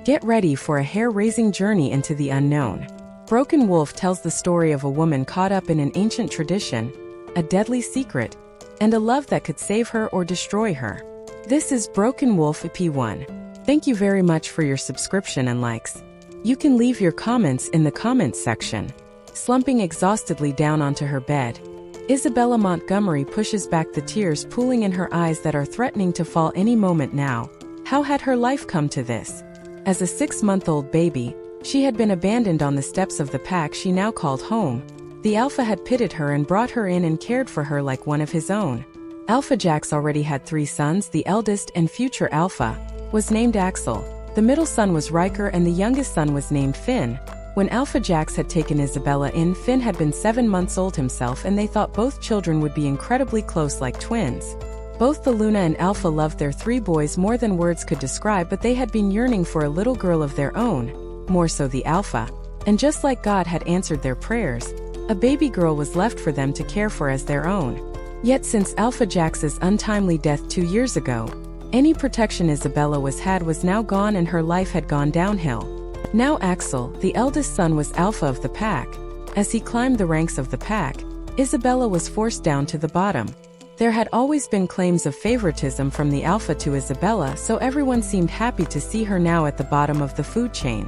Get ready for a hair-raising journey into the unknown. Broken Wolf tells the story of a woman caught up in an ancient tradition, a deadly secret, and a love that could save her or destroy her. This is Broken Wolf EP1. Thank you very much for your subscription and likes. You can leave your comments in the comments section. Slumping exhaustedly down onto her bed, Isabella Montgomery pushes back the tears pooling in her eyes that are threatening to fall any moment now. How had her life come to this? As a 6-month-old baby, she had been abandoned on the steps of the pack she now called home. The Alpha had pitied her and brought her in and cared for her like one of his own. Alpha Jax already had 3 sons. The eldest and future Alpha was named Axel. The middle son was Riker and the youngest son was named Finn. When Alpha Jax had taken Isabella in, Finn had been 7 months old himself, and they thought both children would be incredibly close like twins. Both the Luna and Alpha loved their 3 boys more than words could describe, but they had been yearning for a little girl of their own, more so the Alpha. And just like God had answered their prayers, a baby girl was left for them to care for as their own. Yet since Alpha Jax's untimely death 2 years ago, any protection Isabella had was now gone and her life had gone downhill. Now Axel, the eldest son, was Alpha of the pack. As he climbed the ranks of the pack, Isabella was forced down to the bottom. There had always been claims of favoritism from the Alpha to Isabella, so everyone seemed happy to see her now at the bottom of the food chain.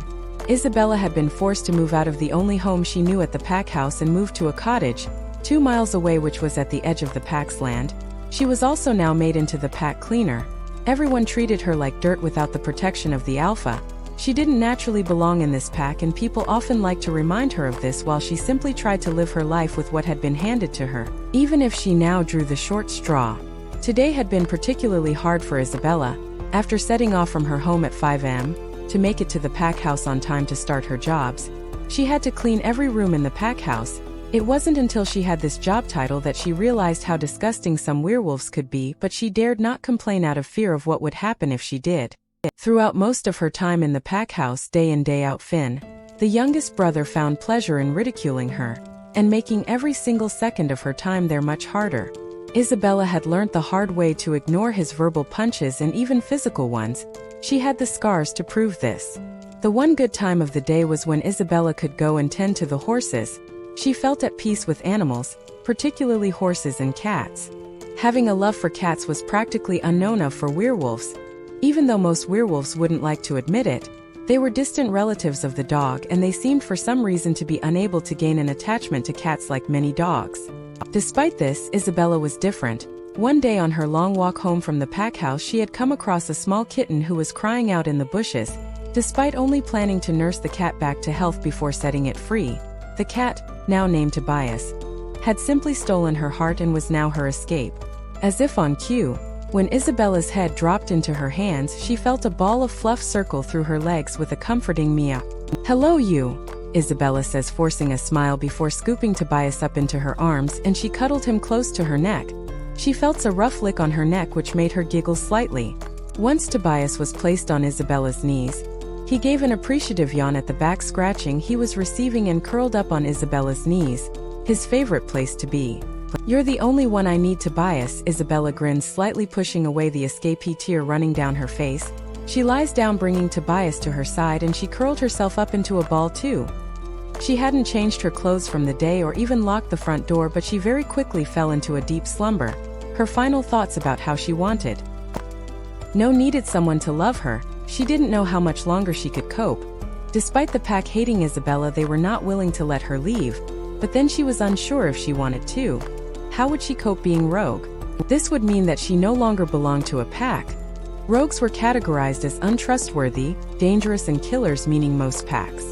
Isabella had been forced to move out of the only home she knew at the pack house and move to a cottage 2 miles away, which was at the edge of the pack's land. She was also now made into the pack cleaner. Everyone treated her like dirt without the protection of the Alpha. She didn't naturally belong in this pack, and people often liked to remind her of this while she simply tried to live her life with what had been handed to her, even if she now drew the short straw. Today had been particularly hard for Isabella. After setting off from her home at 5 a.m. to make it to the pack house on time to start her jobs, she had to clean every room in the pack house. It wasn't until she had this job title that she realized how disgusting some werewolves could be, but she dared not complain out of fear of what would happen if she did. Throughout most of her time in the pack house, day in day out, Finn, the youngest brother, found pleasure in ridiculing her and making every single second of her time there much harder. Isabella had learnt the hard way to ignore his verbal punches and even physical ones. She had the scars to prove this. The one good time of the day was when Isabella could go and tend to the horses. She felt at peace with animals, particularly horses and cats. Having a love for cats was practically unknown of for werewolves. Even though most werewolves wouldn't like to admit it, they were distant relatives of the dog, and they seemed for some reason to be unable to gain an attachment to cats like many dogs. Despite this, Isabella was different. One day on her long walk home from the pack house, she had come across a small kitten who was crying out in the bushes. Despite only planning to nurse the cat back to health before setting it free, the cat, now named Tobias, had simply stolen her heart and was now her escape. As if on cue, when Isabella's head dropped into her hands, she felt a ball of fluff circle through her legs with a comforting meow. "Hello, you," Isabella says, forcing a smile before scooping Tobias up into her arms, and she cuddled him close to her neck. She felt a rough lick on her neck which made her giggle slightly. Once Tobias was placed on Isabella's knees, he gave an appreciative yawn at the back scratching he was receiving and curled up on Isabella's knees, his favorite place to be. "You're the only one I need, Tobias," Isabella grinned, slightly pushing away the escapee tear running down her face. She lies down, bringing Tobias to her side, and she curled herself up into a ball too. She hadn't changed her clothes from the day or even locked the front door, but she very quickly fell into a deep slumber. Her final thoughts about how she wanted needed someone to love her. She didn't know how much longer she could cope. Despite the pack hating Isabella, they were not willing to let her leave, but then she was unsure if she wanted to. How would she cope being rogue? This would mean that she no longer belonged to a pack. Rogues were categorized as untrustworthy, dangerous, and killers, meaning most packs.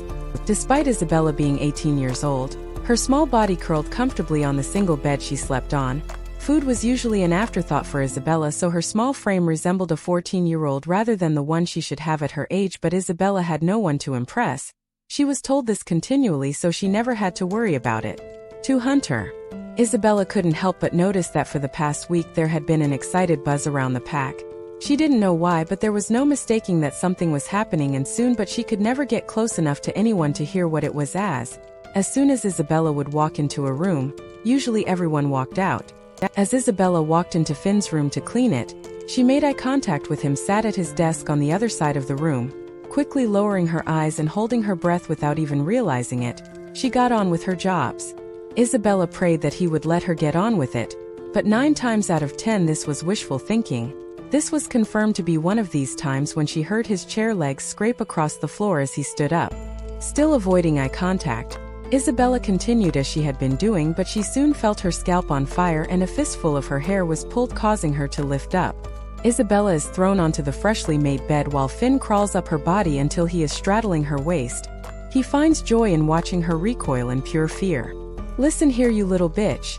Despite Isabella being 18 years old, her small body curled comfortably on the single bed she slept on. Food was usually an afterthought for Isabella, so her small frame resembled a 14-year-old rather than the one she should have at her age, but Isabella had no one to impress. She was told this continually, so she never had to worry about it. To Hunter. Isabella couldn't help but notice that for the past week there had been an excited buzz around the pack. She didn't know why, but there was no mistaking that something was happening, and soon, but she could never get close enough to anyone to hear what it was. As soon as Isabella would walk into a room, usually everyone walked out. As Isabella walked into Finn's room to clean it, she made eye contact with him, sat at his desk on the other side of the room. Quickly lowering her eyes and holding her breath without even realizing it, she got on with her jobs. Isabella prayed that he would let her get on with it, but 9 times out of 10 this was wishful thinking. This was confirmed to be one of these times when she heard his chair legs scrape across the floor as he stood up. Still avoiding eye contact, Isabella continued as she had been doing, but she soon felt her scalp on fire and a fistful of her hair was pulled, causing her to lift up. Isabella is thrown onto the freshly made bed while Finn crawls up her body until he is straddling her waist. He finds joy in watching her recoil in pure fear. "Listen here, you little bitch."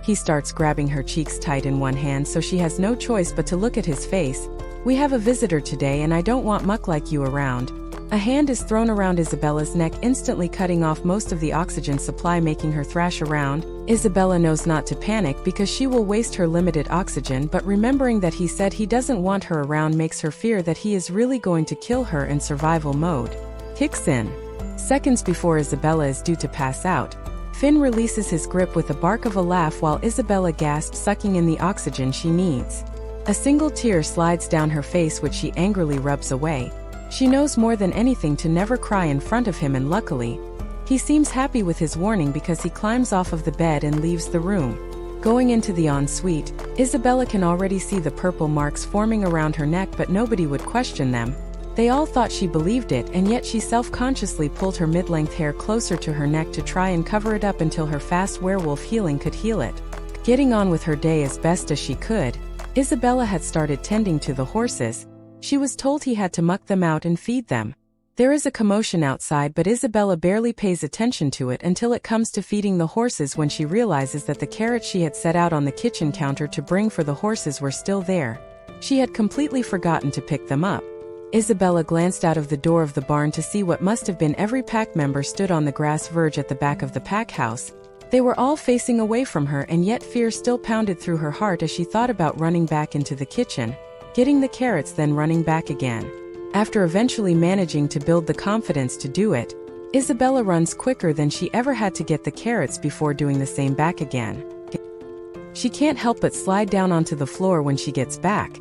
He starts grabbing her cheeks tight in one hand, so she has no choice but to look at his face. "We have a visitor today and I don't want muck like you around." A hand is thrown around Isabella's neck, instantly cutting off most of the oxygen supply, making her thrash around. Isabella knows not to panic because she will waste her limited oxygen, but remembering that he said he doesn't want her around makes her fear that he is really going to kill her in survival mode. Kicks in. Seconds before Isabella is due to pass out, Finn releases his grip with a bark of a laugh while Isabella gasps, sucking in the oxygen she needs. A single tear slides down her face, which she angrily rubs away. She knows more than anything to never cry in front of him, and luckily, he seems happy with his warning because he climbs off of the bed and leaves the room. Going into the ensuite, Isabella can already see the purple marks forming around her neck, but nobody would question them. They all thought she believed it, and yet she self-consciously pulled her mid-length hair closer to her neck to try and cover it up until her fast werewolf healing could heal it. Getting on with her day as best as she could, Isabella had started tending to the horses. She was told he had to muck them out and feed them. There is a commotion outside, but Isabella barely pays attention to it until it comes to feeding the horses, when she realizes that the carrots she had set out on the kitchen counter to bring for the horses were still there. She had completely forgotten to pick them up. Isabella glanced out of the door of the barn to see what must have been every pack member stood on the grass verge at the back of the pack house. They were all facing away from her, and yet fear still pounded through her heart as she thought about running back into the kitchen, getting the carrots, then running back again. After eventually managing to build the confidence to do it, Isabella runs quicker than she ever had to get the carrots before doing the same back again. She can't help but slide down onto the floor when she gets back.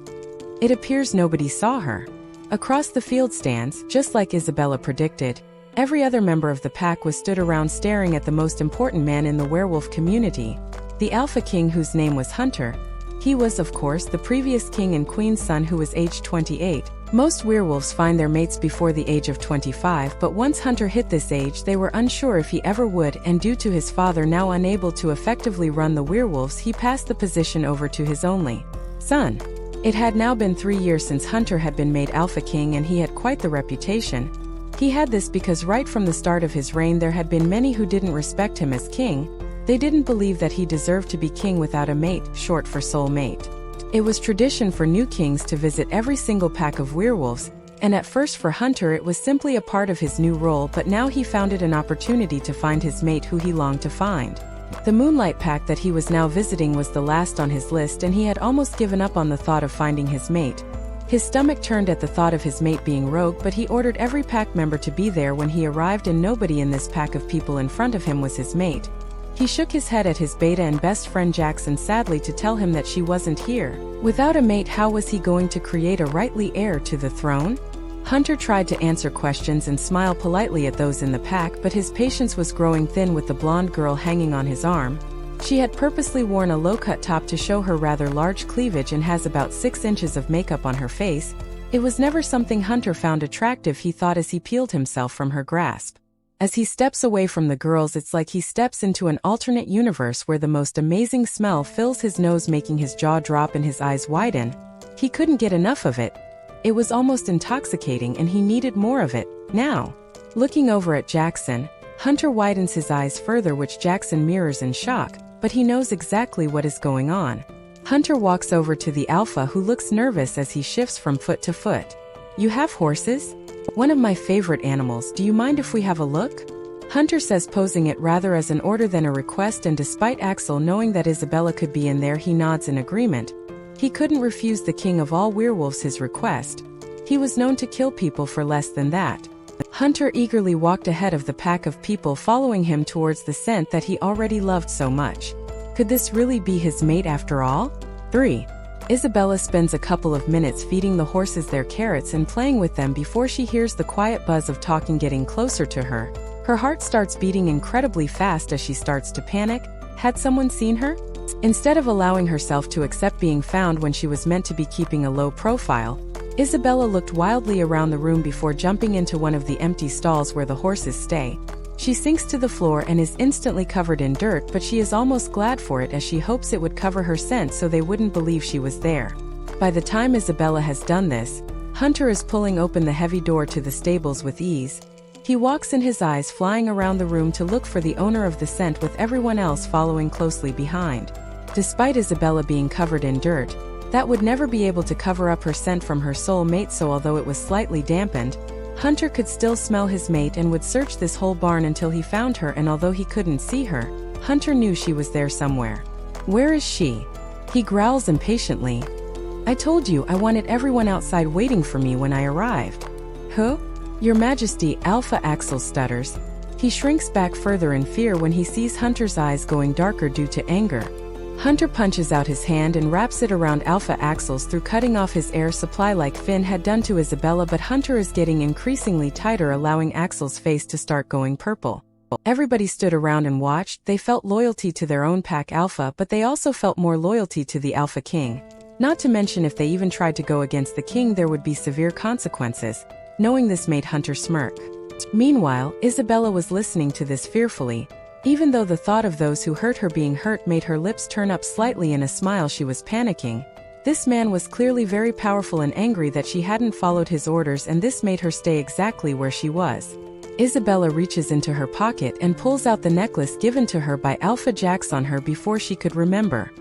It appears nobody saw her. Across the field stands, just like Isabella predicted, every other member of the pack was stood around staring at the most important man in the werewolf community, the Alpha King, whose name was Hunter. He was, of course, the previous king and queen's son, who was aged 28. Most werewolves find their mates before the age of 25, but once Hunter hit this age they were unsure if he ever would, and due to his father now unable to effectively run the werewolves, he passed the position over to his only son. It had now been 3 years since Hunter had been made Alpha King, and he had quite the reputation. He had this because right from the start of his reign there had been many who didn't respect him as king. They didn't believe that he deserved to be king without a mate, short for soul mate. It was tradition for new kings to visit every single pack of werewolves, and at first for Hunter it was simply a part of his new role, but now he found it an opportunity to find his mate who he longed to find. The Moonlight Pack that he was now visiting was the last on his list, and he had almost given up on the thought of finding his mate. His stomach turned at the thought of his mate being rogue, but he ordered every pack member to be there when he arrived, and nobody in this pack of people in front of him was his mate. He shook his head at his beta and best friend Jackson sadly to tell him that she wasn't here. Without a mate, how was he going to create a rightly heir to the throne? Hunter tried to answer questions and smile politely at those in the pack, but his patience was growing thin with the blonde girl hanging on his arm. She had purposely worn a low-cut top to show her rather large cleavage and has about 6 inches of makeup on her face. It was never something Hunter found attractive, he thought as he peeled himself from her grasp. As he steps away from the girls, it's like he steps into an alternate universe where the most amazing smell fills his nose, making his jaw drop and his eyes widen. He couldn't get enough of it. It was almost intoxicating, and he needed more of it, now. Looking over at Jackson, Hunter widens his eyes further, which Jackson mirrors in shock, but he knows exactly what is going on. Hunter walks over to the Alpha, who looks nervous as he shifts from foot to foot. "You have horses? One of my favorite animals. Do you mind if we have a look?" Hunter says, posing it rather as an order than a request, and despite Axel knowing that Isabella could be in there, he nods in agreement. He couldn't refuse the king of all werewolves his request. He was known to kill people for less than that. Hunter eagerly walked ahead of the pack of people, following him towards the scent that he already loved so much. Could this really be his mate after all? 3. Isabella spends a couple of minutes feeding the horses their carrots and playing with them before she hears the quiet buzz of talking getting closer to her. Her heart starts beating incredibly fast as she starts to panic. Had someone seen her? Instead of allowing herself to accept being found when she was meant to be keeping a low profile, Isabella looked wildly around the room before jumping into one of the empty stalls where the horses stay. She sinks to the floor and is instantly covered in dirt, but she is almost glad for it as she hopes it would cover her scent so they wouldn't believe she was there. By the time Isabella has done this, Hunter is pulling open the heavy door to the stables with ease. He walks in, his eyes flying around the room to look for the owner of the scent, with everyone else following closely behind. Despite Isabella being covered in dirt, that would never be able to cover up her scent from her soulmate, so although it was slightly dampened, Hunter could still smell his mate and would search this whole barn until he found her, and although he couldn't see her, Hunter knew she was there somewhere. Where is she? He growls impatiently. I told you I wanted everyone outside waiting for me when I arrived. Huh? Your Majesty, Alpha Jax stutters. He shrinks back further in fear when he sees Hunter's eyes going darker due to anger. Hunter punches out his hand and wraps it around Alpha Jax's through, cutting off his air supply like Finn had done to Isabella, but Hunter is getting increasingly tighter, allowing Jax's face to start going purple. Everybody stood around and watched. They felt loyalty to their own pack Alpha, but they also felt more loyalty to the Alpha King. Not to mention, if they even tried to go against the king, there would be severe consequences. Knowing this made Hunter smirk. Meanwhile, Isabella was listening to this fearfully. Even though the thought of those who hurt her being hurt made her lips turn up slightly in a smile, she was panicking. This man was clearly very powerful and angry that she hadn't followed his orders, and this made her stay exactly where she was. Isabella reaches into her pocket and pulls out the necklace given to her by Alpha Jax on her before she could remember.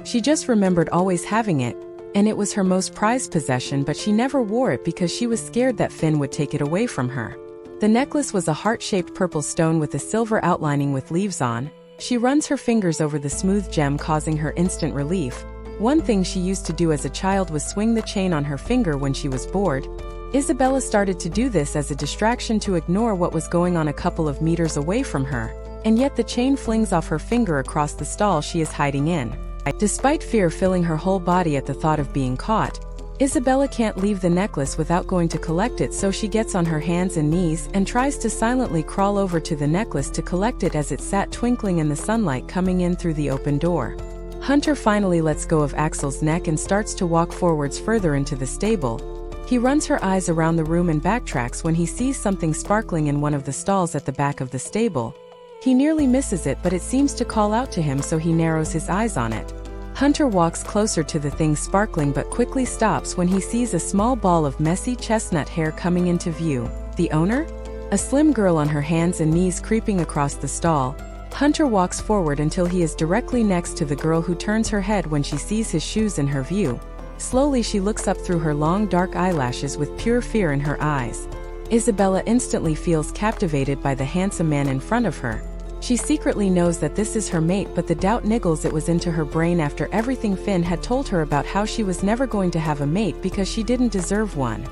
She just remembered always having it, and it was her most prized possession, but she never wore it because she was scared that Finn would take it away from her. The necklace was a heart-shaped purple stone with a silver outlining with leaves on. She runs her fingers over the smooth gem, causing her instant relief. One thing she used to do as a child was swing the chain on her finger when she was bored. Isabella started to do this as a distraction to ignore what was going on a couple of meters away from her, and yet the chain flings off her finger across the stall she is hiding in. Despite fear filling her whole body at the thought of being caught, Isabella can't leave the necklace without going to collect it, so she gets on her hands and knees and tries to silently crawl over to the necklace to collect it as it sat twinkling in the sunlight coming in through the open door. Hunter finally lets go of Axel's neck and starts to walk forwards further into the stable. He runs her eyes around the room and backtracks when he sees something sparkling in one of the stalls at the back of the stable. He nearly misses it, but it seems to call out to him, so he narrows his eyes on it. Hunter walks closer to the thing sparkling but quickly stops when he sees a small ball of messy chestnut hair coming into view. The owner? A slim girl on her hands and knees creeping across the stall. Hunter walks forward until he is directly next to the girl, who turns her head when she sees his shoes in her view. Slowly she looks up through her long dark eyelashes with pure fear in her eyes. Isabella instantly feels captivated by the handsome man in front of her. She secretly knows that this is her mate, but the doubt niggles it was into her brain after everything Finn had told her about how she was never going to have a mate because she didn't deserve one.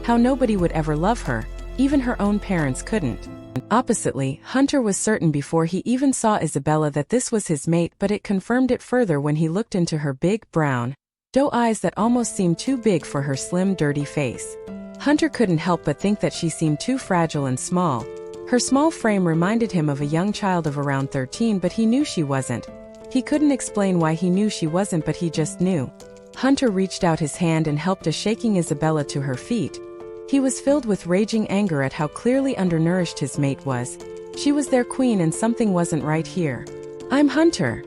How nobody would ever love her, even her own parents couldn't. Oppositely, Hunter was certain before he even saw Isabella that this was his mate, but it confirmed it further when he looked into her big, brown, doe eyes that almost seemed too big for her slim, dirty face. Hunter couldn't help but think that she seemed too fragile and small. Her small frame reminded him of a young child of around 13, but he knew she wasn't. He couldn't explain why he knew she wasn't, but he just knew. Hunter reached out his hand and helped, shaking Isabella to her feet. He was filled with raging anger at how clearly undernourished his mate was. She was their queen and something wasn't right here. I'm Hunter,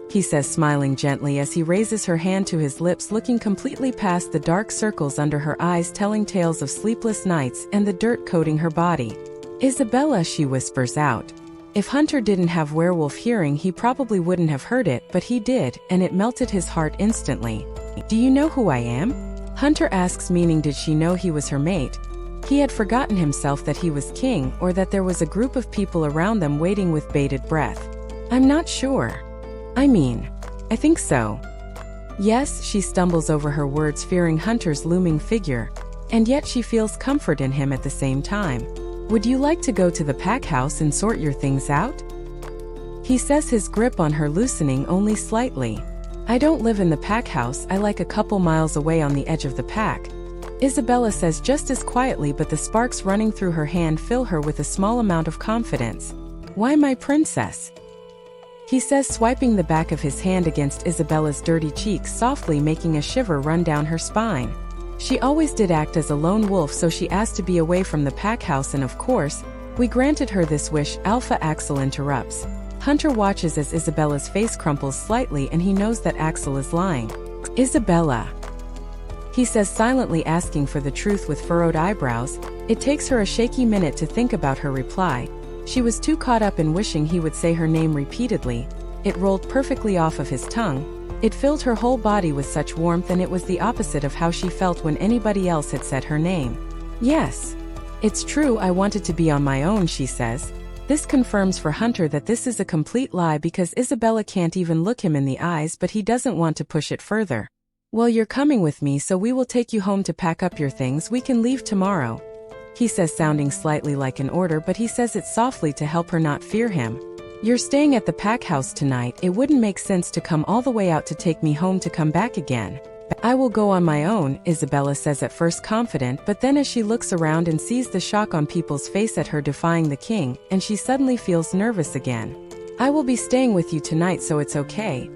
he says, smiling gently as he raises her hand to his lips, looking completely past the dark circles under her eyes, telling tales of sleepless nights and the dirt coating her body. Isabella, she whispers out. If Hunter didn't have werewolf hearing, he probably wouldn't have heard it, but he did, and it melted his heart instantly. Do you know who I am? Hunter asks, meaning did she know he was her mate? He had forgotten himself that he was king, or that there was a group of people around them waiting with bated breath. I'm not sure. I think so. Yes, she stumbles over her words, fearing Hunter's looming figure, and yet she feels comfort in him at the same time. Would you like to go to the pack house and sort your things out? He says, his grip on her loosening only slightly. I don't live in the pack house, I like a couple miles away on the edge of the pack. Isabella says just as quietly, but the sparks running through her hand fill her with a small amount of confidence. Why, my princess? He says, swiping the back of his hand against Isabella's dirty cheeks softly, making a shiver run down her spine. She always did act as a lone wolf, so she asked to be away from the pack house, and of course, we granted her this wish. Alpha Jax interrupts. Hunter watches as Isabella's face crumples slightly, and he knows that Axel is lying. Isabella, he says silently, asking for the truth with furrowed eyebrows. It takes her a shaky minute to think about her reply. She was too caught up in wishing he would say her name repeatedly. It rolled perfectly off of his tongue. It filled her whole body with such warmth, and it was the opposite of how she felt when anybody else had said her name. Yes. It's true, I wanted to be on my own, she says. This confirms for Hunter that this is a complete lie, because Isabella can't even look him in the eyes, but he doesn't want to push it further. Well, you're coming with me, so we will take you home to pack up your things. We can leave tomorrow, he says, sounding slightly like an order, but he says it softly to help her not fear him. You're staying at the pack house tonight. It wouldn't make sense to come all the way out to take me home to come back again. I will go on my own, Isabella says, at first confident, but then as she looks around and sees the shock on people's face at her defying the king, and she suddenly feels nervous again. I will be staying with you tonight, so it's okay.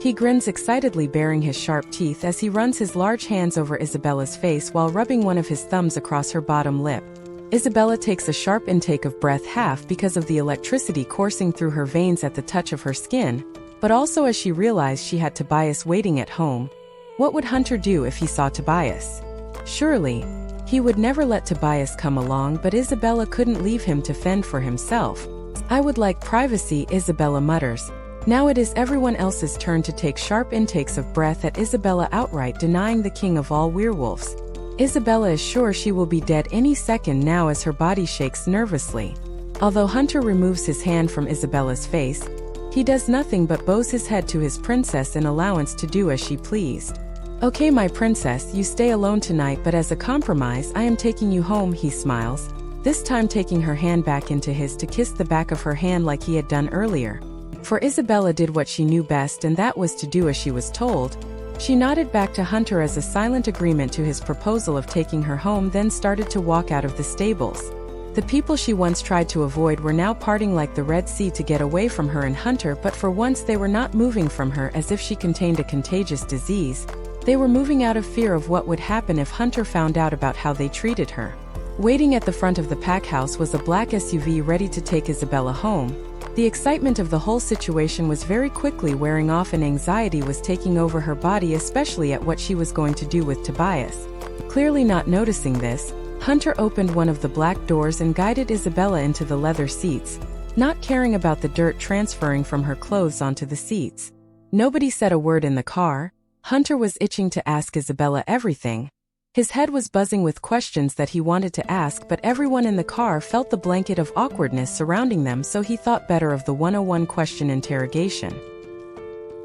He grins excitedly, baring his sharp teeth as he runs his large hands over Isabella's face while rubbing one of his thumbs across her bottom lip. Isabella takes a sharp intake of breath, half because of the electricity coursing through her veins at the touch of her skin, but also as she realized she had Tobias waiting at home. What would Hunter do if he saw Tobias? Surely, he would never let Tobias come along, but Isabella couldn't leave him to fend for himself. I would like privacy, Isabella mutters. Now it is everyone else's turn to take sharp intakes of breath at Isabella, outright denying the king of all werewolves. Isabella is sure she will be dead any second now as her body shakes nervously. Although Hunter removes his hand from Isabella's face, he does nothing but bows his head to his princess in allowance to do as she pleased. Okay, my princess, you stay alone tonight, but as a compromise I am taking you home, he smiles, this time taking her hand back into his to kiss the back of her hand like he had done earlier. For Isabella did what she knew best, and that was to do as she was told. She nodded back to Hunter as a silent agreement to his proposal of taking her home, then started to walk out of the stables. The people she once tried to avoid were now parting like the Red Sea to get away from her and Hunter, but for once they were not moving from her as if she contained a contagious disease. They were moving out of fear of what would happen if Hunter found out about how they treated her. Waiting at the front of the pack house was a black SUV ready to take Isabella home. The excitement of the whole situation was very quickly wearing off, and anxiety was taking over her body, especially at what she was going to do with Tobias. Clearly not noticing this, Hunter opened one of the black doors and guided Isabella into the leather seats, not caring about the dirt transferring from her clothes onto the seats. Nobody said a word in the car. Hunter was itching to ask Isabella everything. His head was buzzing with questions that he wanted to ask, but everyone in the car felt the blanket of awkwardness surrounding them, so he thought better of the 101 question interrogation.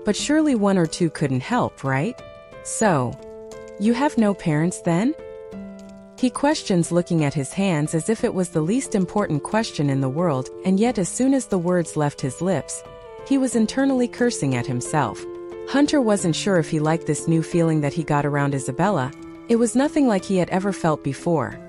But surely one or two couldn't help, right? So, you have no parents then? He questions, looking at his hands as if it was the least important question in the world, and yet as soon as the words left his lips, he was internally cursing at himself. Hunter wasn't sure if he liked this new feeling that he got around Isabella. It was nothing like he had ever felt before.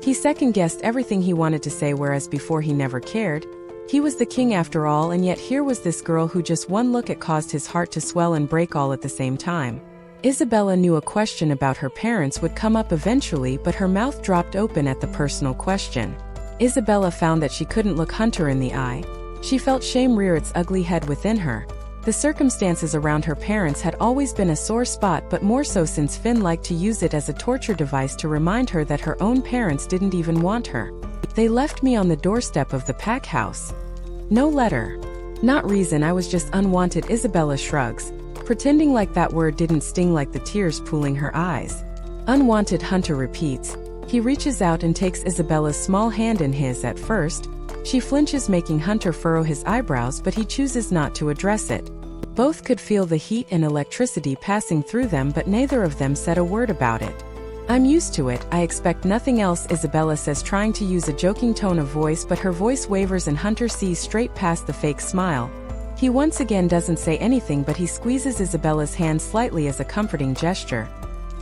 He second-guessed everything he wanted to say, whereas before he never cared. He was the king after all, and yet here was this girl who just one look at caused his heart to swell and break all at the same time. Isabella knew a question about her parents would come up eventually, but her mouth dropped open at the personal question. Isabella found that she couldn't look Hunter in the eye. She felt shame rear its ugly head within her. The circumstances around her parents had always been a sore spot, but more so since Finn liked to use it as a torture device to remind her that her own parents didn't even want her. They left me on the doorstep of the pack house. No letter. Not reason, I was just unwanted, Isabella shrugs, pretending like that word didn't sting like the tears pooling her eyes. Unwanted, Hunter repeats. He reaches out and takes Isabella's small hand in his. At first, she flinches, making Hunter furrow his eyebrows, but he chooses not to address it. Both could feel the heat and electricity passing through them, but neither of them said a word about it. I'm used to it, I expect nothing else, Isabella says, trying to use a joking tone of voice, but her voice wavers and Hunter sees straight past the fake smile. He once again doesn't say anything, but he squeezes Isabella's hand slightly as a comforting gesture.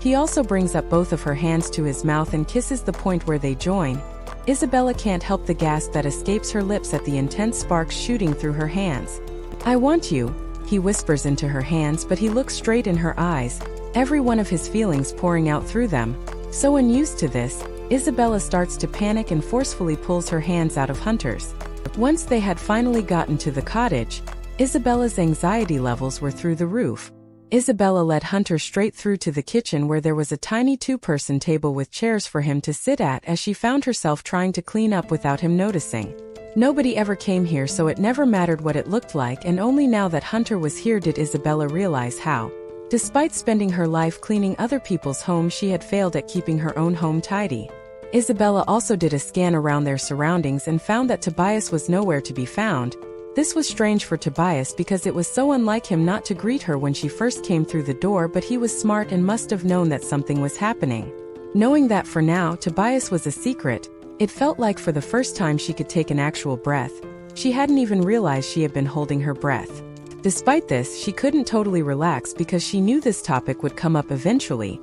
He also brings up both of her hands to his mouth and kisses the point where they join. Isabella can't help the gasp that escapes her lips at the intense sparks shooting through her hands. "I want you," he whispers into her hands, but he looks straight in her eyes, every one of his feelings pouring out through them. So unused to this, Isabella starts to panic and forcefully pulls her hands out of Hunter's. Once they had finally gotten to the cottage, Isabella's anxiety levels were through the roof. Isabella led Hunter straight through to the kitchen, where there was a tiny two-person table with chairs for him to sit at, as she found herself trying to clean up without him noticing. Nobody ever came here, so it never mattered what it looked like, and only now that Hunter was here did Isabella realize how, despite spending her life cleaning other people's homes, she had failed at keeping her own home tidy. Isabella also did a scan around their surroundings and found that Tobias was nowhere to be found. This was strange for Tobias because it was so unlike him not to greet her when she first came through the door, but he was smart and must have known that something was happening. Knowing that for now Tobias was a secret, it felt like for the first time she could take an actual breath. She hadn't even realized she had been holding her breath. Despite this, she couldn't totally relax because she knew this topic would come up eventually.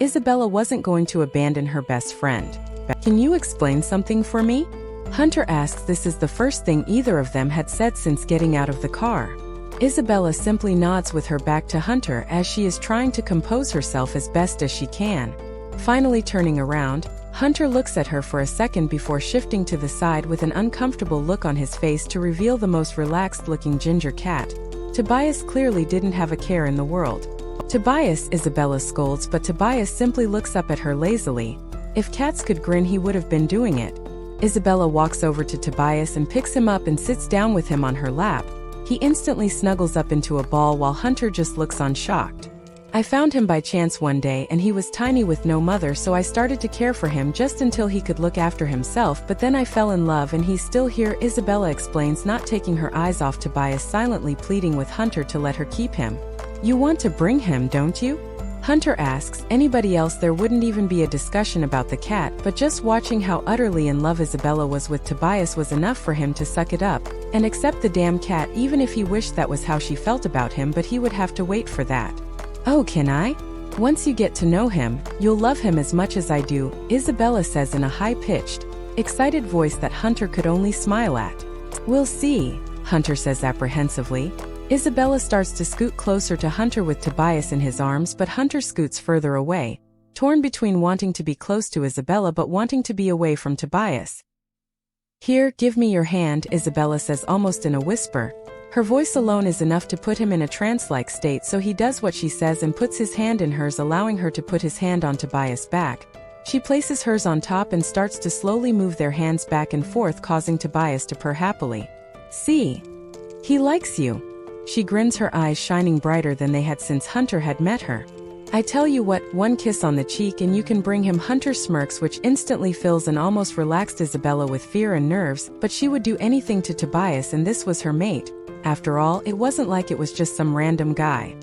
Isabella wasn't going to abandon her best friend. "Can you explain something for me?" Hunter asks. This is the first thing either of them had said since getting out of the car. Isabella simply nods with her back to Hunter as she is trying to compose herself as best as she can. Finally turning around, Hunter looks at her for a second before shifting to the side with an uncomfortable look on his face to reveal the most relaxed-looking ginger cat. Tobias clearly didn't have a care in the world. "Tobias," Isabella scolds, but Tobias simply looks up at her lazily. If cats could grin, he would have been doing it. Isabella walks over to Tobias and picks him up and sits down with him on her lap. He instantly snuggles up into a ball while Hunter just looks on shocked. "I found him by chance one day and he was tiny with no mother, so I started to care for him just until he could look after himself, but then I fell in love and he's still here," Isabella explains, not taking her eyes off Tobias, silently pleading with Hunter to let her keep him. "You want to bring him, don't you?" Hunter asks. Anybody else there wouldn't even be a discussion about the cat, but just watching how utterly in love Isabella was with Tobias was enough for him to suck it up and accept the damn cat, even if he wished that was how she felt about him, but he would have to wait for that. "Oh, can I? Once you get to know him, you'll love him as much as I do," Isabella says in a high-pitched, excited voice that Hunter could only smile at. "We'll see," Hunter says apprehensively. Isabella starts to scoot closer to Hunter with Tobias in his arms, but Hunter scoots further away, torn between wanting to be close to Isabella but wanting to be away from Tobias. "Here, give me your hand," Isabella says almost in a whisper. Her voice alone is enough to put him in a trance-like state, so he does what she says and puts his hand in hers, allowing her to put his hand on Tobias' back. She places hers on top and starts to slowly move their hands back and forth, causing Tobias to purr happily. "See? He likes you." She grins, her eyes shining brighter than they had since Hunter had met her. "I tell you what, one kiss on the cheek and you can bring him." Hunter smirks, which instantly fills an almost relaxed Isabella with fear and nerves, but she would do anything to Tobias, and this was her mate. After all, it wasn't like it was just some random guy.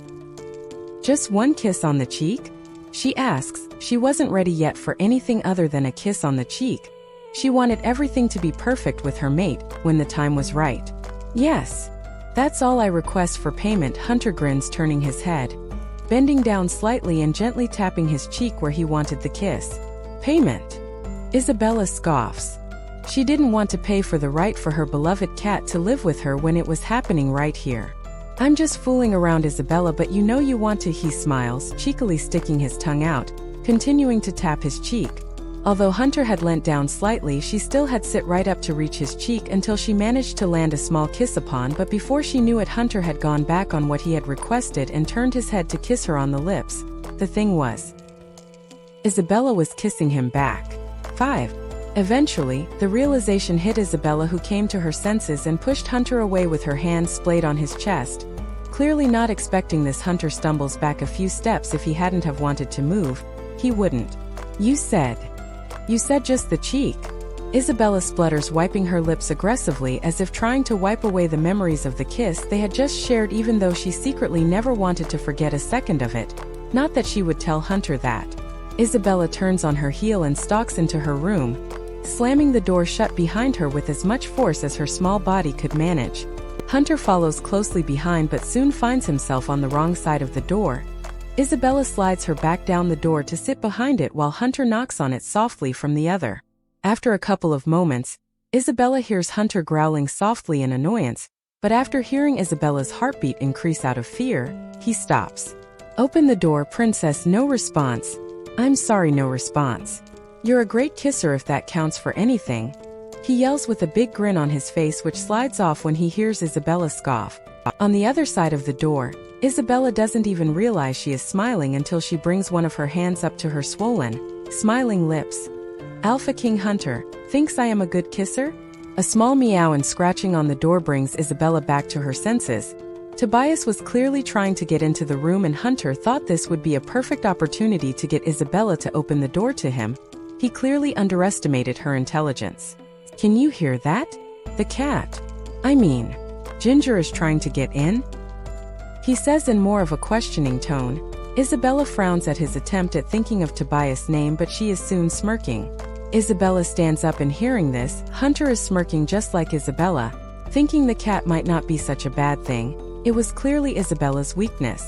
"Just one kiss on the cheek?" she asks. She wasn't ready yet for anything other than a kiss on the cheek. She wanted everything to be perfect with her mate when the time was right. "Yes. That's all I request for payment," Hunter grins, turning his head, bending down slightly and gently tapping his cheek where he wanted the kiss. "Payment?" Isabella scoffs. She didn't want to pay for the right for her beloved cat to live with her when it was happening right here. "I'm just fooling around, Isabella, but you know you want to," he smiles, cheekily sticking his tongue out, continuing to tap his cheek. Although Hunter had leant down slightly, she still had sit right up to reach his cheek until she managed to land a small kiss upon, but before she knew it, Hunter had gone back on what he had requested and turned his head to kiss her on the lips. The thing was, Isabella was kissing him back. 5. Eventually, the realization hit Isabella, who came to her senses and pushed Hunter away with her hands splayed on his chest. Clearly not expecting this, Hunter stumbles back a few steps. If he hadn't have wanted to move, he wouldn't. You said just the cheek." Isabella splutters, wiping her lips aggressively as if trying to wipe away the memories of the kiss they had just shared, even though she secretly never wanted to forget a second of it. Not that she would tell Hunter that. Isabella turns on her heel and stalks into her room, slamming the door shut behind her with as much force as her small body could manage. Hunter follows closely behind but soon finds himself on the wrong side of the door. Isabella slides her back down the door to sit behind it while Hunter knocks on it softly from the other. After a couple of moments, Isabella hears Hunter growling softly in annoyance, but after hearing Isabella's heartbeat increase out of fear, he stops. "Open the door, princess." No response. "I'm sorry, no response." "You're a great kisser if that counts for anything," he yells with a big grin on his face, which slides off when he hears Isabella scoff. On the other side of the door, Isabella doesn't even realize she is smiling until she brings one of her hands up to her swollen, smiling lips. "Alpha King Hunter, thinks I am a good kisser?" A small meow and scratching on the door brings Isabella back to her senses. Tobias was clearly trying to get into the room and Hunter thought this would be a perfect opportunity to get Isabella to open the door to him. He clearly underestimated her intelligence. "Can you hear that? The cat. I mean, Ginger is trying to get in?" he says in more of a questioning tone. Isabella frowns at his attempt at thinking of Tobias' name, but she is soon smirking. Isabella stands up and hearing this, Hunter is smirking just like Isabella, thinking the cat might not be such a bad thing. It was clearly Isabella's weakness.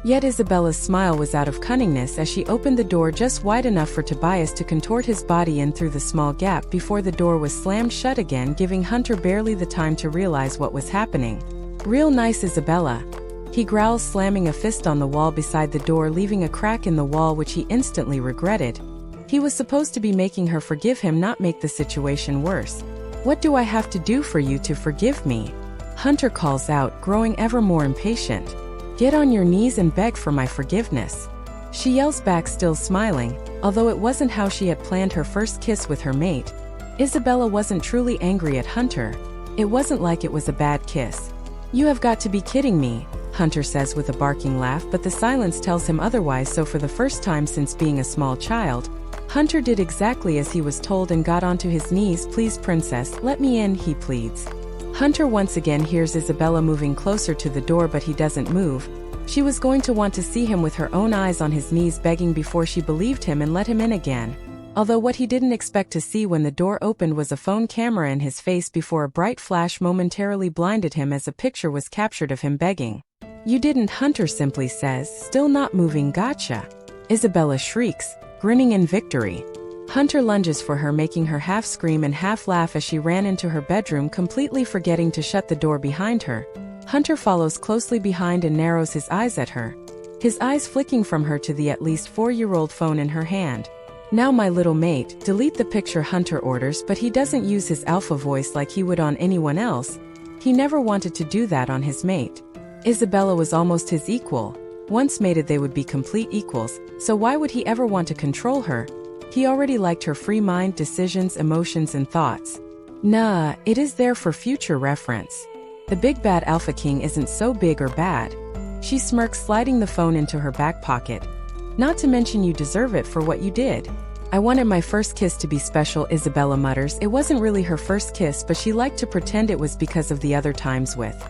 Yet Isabella's smile was out of cunningness as she opened the door just wide enough for Tobias to contort his body in through the small gap before the door was slammed shut again, giving Hunter barely the time to realize what was happening. "Real nice, Isabella," he growls, slamming a fist on the wall beside the door, leaving a crack in the wall which he instantly regretted. He was supposed to be making her forgive him, not make the situation worse. "What do I have to do for you to forgive me?" Hunter calls out, growing ever more impatient. "Get on your knees and beg for my forgiveness." She yells back, still smiling, although it wasn't how she had planned her first kiss with her mate. Isabella wasn't truly angry at Hunter. It wasn't like it was a bad kiss. "You have got to be kidding me," Hunter says with a barking laugh, but the silence tells him otherwise. So for the first time since being a small child, Hunter did exactly as he was told and got onto his knees. "Please, princess, let me in," he pleads. Hunter once again hears Isabella moving closer to the door, but he doesn't move. She was going to want to see him with her own eyes on his knees begging before she believed him and let him in again. Although what he didn't expect to see when the door opened was a phone camera in his face before a bright flash momentarily blinded him as a picture was captured of him begging. "You didn't," Hunter simply says, still not moving. "Gotcha." Isabella shrieks, grinning in victory. Hunter lunges for her, making her half scream and half laugh as she ran into her bedroom, completely forgetting to shut the door behind her. Hunter follows closely behind and narrows his eyes at her, his eyes flicking from her to the at least 4-year-old phone in her hand. "Now, my little mate, delete the picture," Hunter orders, but he doesn't use his alpha voice like he would on anyone else. He never wanted to do that on his mate. Isabella was almost his equal. Once mated, they would be complete equals, so why would he ever want to control her? He already liked her free mind, decisions, emotions, and thoughts. Nah, it is there for future reference. The big bad Alpha King isn't so big or bad. She smirks, sliding the phone into her back pocket. "Not to mention you deserve it for what you did." "I wanted my first kiss to be special," Isabella mutters. It wasn't really her first kiss, but she liked to pretend it was because of the other times with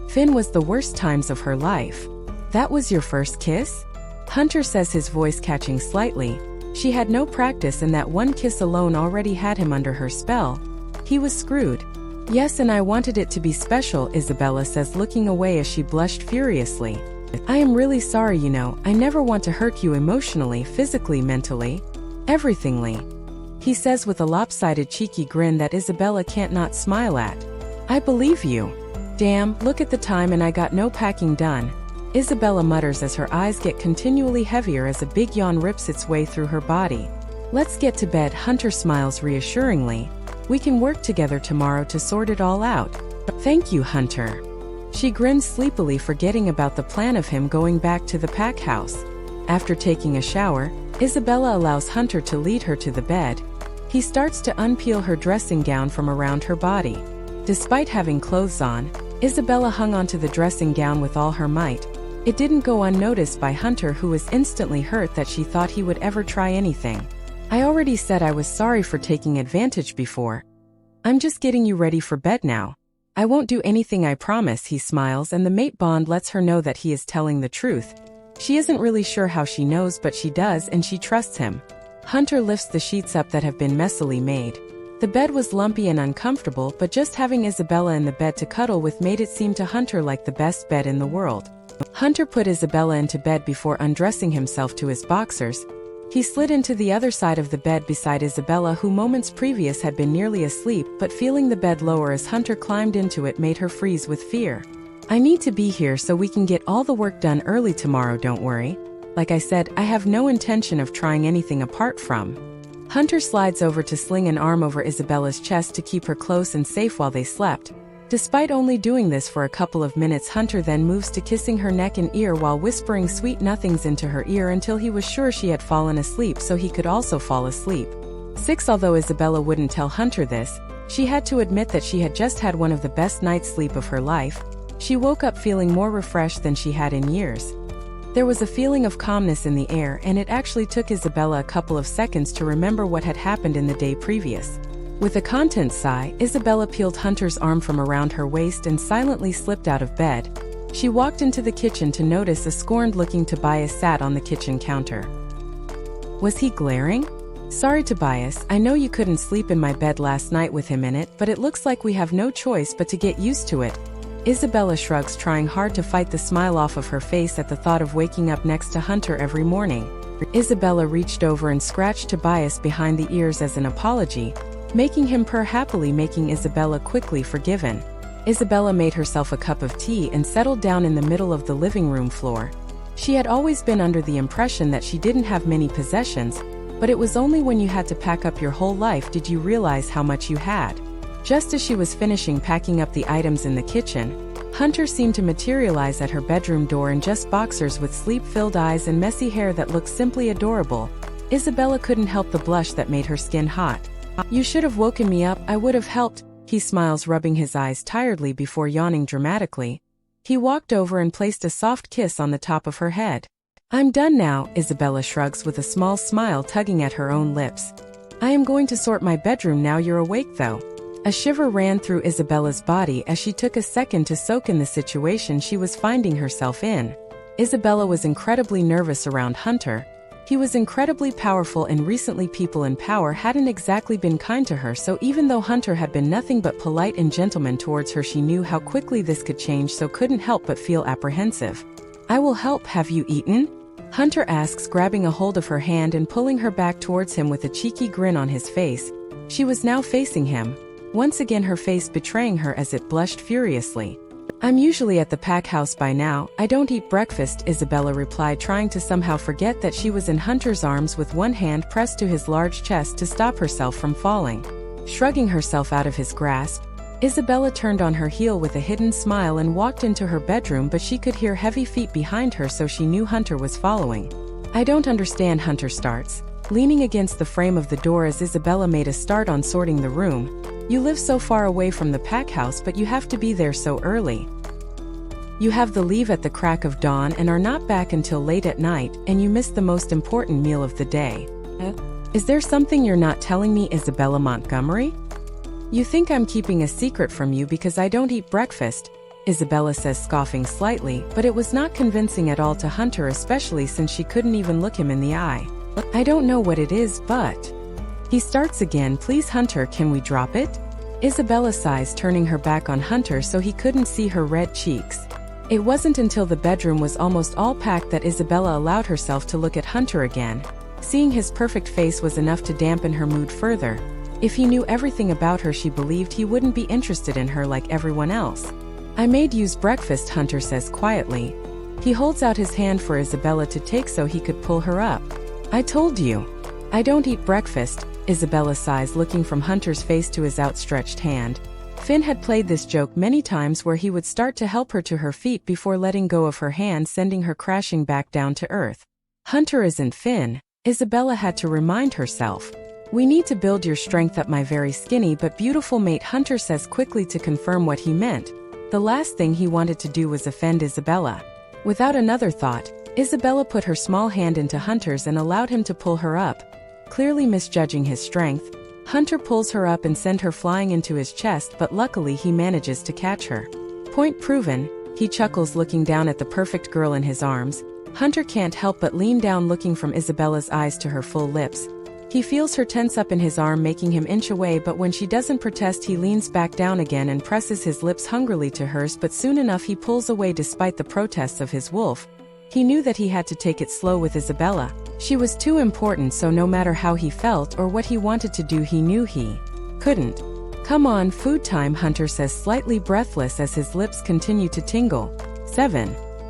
Finn was the worst times of her life. "That was your first kiss?" Hunter says, his voice catching slightly. She had no practice and that one kiss alone already had him under her spell. He was screwed. "Yes, and I wanted it to be special," Isabella says, looking away as she blushed furiously. "I am really sorry, you know, I never want to hurt you emotionally, physically, mentally. Everythingly," he says with a lopsided cheeky grin that Isabella can't not smile at. "I believe you." "Damn, look at the time and I got no packing done," Isabella mutters as her eyes get continually heavier as a big yawn rips its way through her body. "Let's get to bed," Hunter smiles reassuringly. "We can work together tomorrow to sort it all out." "Thank you, Hunter." She grins sleepily, forgetting about the plan of him going back to the pack house. After taking a shower, Isabella allows Hunter to lead her to the bed. He starts to unpeel her dressing gown from around her body. Despite having clothes on, Isabella hung onto the dressing gown with all her might. It didn't go unnoticed by Hunter, who was instantly hurt that she thought he would ever try anything. "I already said I was sorry for taking advantage before. I'm just getting you ready for bed now. I won't do anything, I promise," he smiles, and the mate bond lets her know that he is telling the truth. She isn't really sure how she knows, but she does, and she trusts him. Hunter lifts the sheets up that have been messily made. The bed was lumpy and uncomfortable, but just having Isabella in the bed to cuddle with made it seem to Hunter like the best bed in the world. Hunter put Isabella into bed before undressing himself to his boxers. He slid into the other side of the bed beside Isabella, who moments previous had been nearly asleep, but feeling the bed lower as Hunter climbed into it made her freeze with fear. "I need to be here so we can get all the work done early tomorrow, don't worry. Like I said, I have no intention of trying anything apart from." Hunter slides over to sling an arm over Isabella's chest to keep her close and safe while they slept. Despite only doing this for a couple of minutes, Hunter then moves to kissing her neck and ear while whispering sweet nothings into her ear until he was sure she had fallen asleep so he could also fall asleep. 6. Although Isabella wouldn't tell Hunter this, she had to admit that she had just had one of the best night's sleep of her life. She woke up feeling more refreshed than she had in years. There was a feeling of calmness in the air, and it actually took Isabella a couple of seconds to remember what had happened in the day previous. With a content sigh, Isabella peeled Hunter's arm from around her waist and silently slipped out of bed. She walked into the kitchen to notice a scorned-looking Tobias sat on the kitchen counter. Was he glaring? "Sorry, Tobias, I know you couldn't sleep in my bed last night with him in it, but it looks like we have no choice but to get used to it." Isabella shrugs, trying hard to fight the smile off of her face at the thought of waking up next to Hunter every morning. Isabella reached over and scratched Tobias behind the ears as an apology, making him purr happily, making Isabella quickly forgiven. Isabella made herself a cup of tea and settled down in the middle of the living room floor. She had always been under the impression that she didn't have many possessions, but it was only when you had to pack up your whole life did you realize how much you had. Just as she was finishing packing up the items in the kitchen, Hunter seemed to materialize at her bedroom door in just boxers with sleep-filled eyes and messy hair that looked simply adorable. Isabella couldn't help the blush that made her skin hot. "You should have woken me up, I would have helped," he smiles, rubbing his eyes tiredly before yawning dramatically. He walked over and placed a soft kiss on the top of her head. "I'm done now," Isabella shrugs with a small smile tugging at her own lips. "I am going to sort my bedroom now you're awake though." A shiver ran through Isabella's body as she took a second to soak in the situation she was finding herself in. Isabella was incredibly nervous around Hunter. He was incredibly powerful, and recently people in power hadn't exactly been kind to her, so even though Hunter had been nothing but polite and gentleman towards her, she knew how quickly this could change, so couldn't help but feel apprehensive. "I will help. Have you eaten?" Hunter asks, grabbing a hold of her hand and pulling her back towards him with a cheeky grin on his face. She was now facing him, once again her face betraying her as it blushed furiously. "I'm usually at the pack house by now. I don't eat breakfast," Isabella replied, trying to somehow forget that she was in Hunter's arms with one hand pressed to his large chest to stop herself from falling. Shrugging herself out of his grasp, Isabella turned on her heel with a hidden smile and walked into her bedroom, but she could hear heavy feet behind her, so she knew Hunter was following. "I don't understand," Hunter starts, leaning against the frame of the door as Isabella made a start on sorting the room. "You live so far away from the pack house, but you have to be there so early. You have the leave at the crack of dawn and are not back until late at night, and you miss the most important meal of the day. Is there something you're not telling me, Isabella Montgomery? You think I'm keeping a secret from you because I don't eat breakfast," Isabella says, scoffing slightly, but it was not convincing at all to Hunter, especially since she couldn't even look him in the eye. "I don't know what it is, but..." He starts again. "Please, Hunter, can we drop it?" Isabella sighs, turning her back on Hunter so he couldn't see her red cheeks. It wasn't until the bedroom was almost all packed that Isabella allowed herself to look at Hunter again. Seeing his perfect face was enough to dampen her mood further. If he knew everything about her, she believed he wouldn't be interested in her like everyone else. "I made you's breakfast," Hunter says quietly. He holds out his hand for Isabella to take so he could pull her up. "I told you. I don't eat breakfast," Isabella sighs, looking from Hunter's face to his outstretched hand. Finn had played this joke many times, where he would start to help her to her feet before letting go of her hand, sending her crashing back down to earth. Hunter isn't Finn, Isabella had to remind herself. "We need to build your strength up, my very skinny but beautiful mate," Hunter says quickly to confirm what he meant. The last thing he wanted to do was offend Isabella. Without another thought, Isabella put her small hand into Hunter's and allowed him to pull her up. Clearly misjudging his strength, Hunter pulls her up and sends her flying into his chest, but luckily he manages to catch her. "Point proven," he chuckles, looking down at the perfect girl in his arms. Hunter can't help but lean down, looking from Isabella's eyes to her full lips. He feels her tense up in his arm, making him inch away, but when she doesn't protest, he leans back down again and presses his lips hungrily to hers, but soon enough he pulls away despite the protests of his wolf. He knew that he had to take it slow with Isabella. She was too important, so no matter how he felt or what he wanted to do, he knew he couldn't. "Come on, food time," Hunter says, slightly breathless as his lips continue to tingle. 7.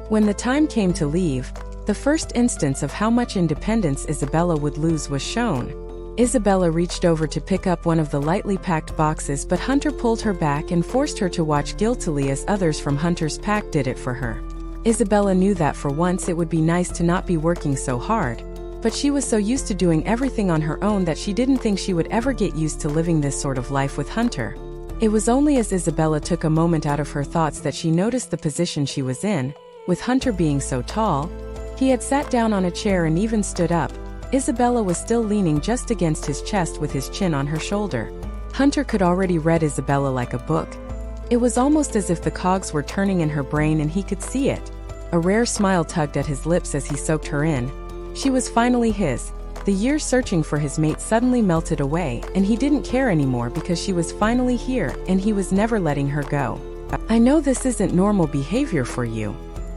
When the time came to leave, the first instance of how much independence Isabella would lose was shown. Isabella reached over to pick up one of the lightly packed boxes, but Hunter pulled her back and forced her to watch guiltily as others from Hunter's pack did it for her. Isabella knew that for once it would be nice to not be working so hard, but she was so used to doing everything on her own that she didn't think she would ever get used to living this sort of life with Hunter. It was only as Isabella took a moment out of her thoughts that she noticed the position she was in, with Hunter being so tall. He had sat down on a chair and even stood up. Isabella was still leaning just against his chest with his chin on her shoulder. Hunter could already read Isabella like a book. It was almost as if the cogs were turning in her brain and he could see it. A rare smile tugged at his lips as he soaked her in. She was finally his. The years searching for his mate suddenly melted away, and he didn't care anymore because she was finally here, and he was never letting her go. "I know this isn't normal behavior for you